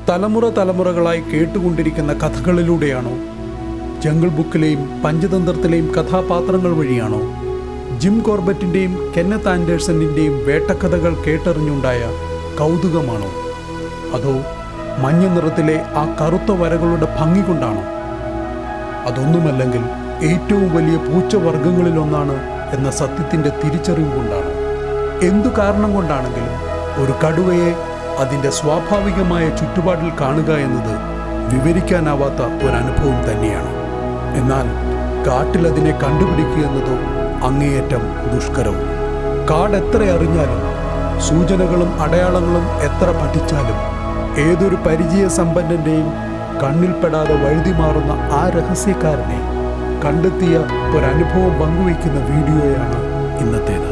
തലമുറ തലമുറകളായി കേട്ടുകൊണ്ടിരിക്കുന്ന കഥകളിലൂടെയാണോ? ജംഗിൾ ബുക്കിലെയും പഞ്ചതന്ത്രത്തിലെയും കഥാപാത്രങ്ങൾ വഴിയാണോ? Gym കോർബറ്റിൻ്റെയും Kenneth ആൻഡേഴ്സണിൻ്റെയും വേട്ടക്കഥകൾ കേട്ടറിഞ്ഞുണ്ടായ കൗതുകമാണോ? അതോ മഞ്ഞ നിറത്തിലെ ആ കറുത്ത വരകളുടെ ഭംഗി കൊണ്ടാണോ? അതൊന്നുമല്ലെങ്കിൽ ഏറ്റവും വലിയ പൂച്ചവർഗങ്ങളിലൊന്നാണ് എന്ന സത്യത്തിൻ്റെ തിരിച്ചറിവ് കൊണ്ടാണ്. എന്തു കാരണം കൊണ്ടാണെങ്കിലും ഒരു കടുവയെ അതിൻ്റെ സ്വാഭാവികമായ ചുറ്റുപാടിൽ കാണുക എന്നത് വിവരിക്കാനാവാത്ത ഒരനുഭവം തന്നെയാണ്. എന്നാൽ കാട്ടിൽ അതിനെ കണ്ടുപിടിക്കുക എന്നതോ അങ്ങേയറ്റം ദുഷ്കരവും. കാട് എത്ര അറിഞ്ഞാലും സൂചനകളും അടയാളങ്ങളും എത്ര പഠിച്ചാലും ഏതൊരു പരിചയസമ്പന്നൻ്റെയും കണ്ണിൽപ്പെടാതെ വഴുതി മാറുന്ന ആ രഹസ്യക്കാരനെ കണ്ടെത്തിയ ഒരനുഭവം പങ്കുവയ്ക്കുന്ന വീഡിയോയാണ് ഇന്നത്തേത്.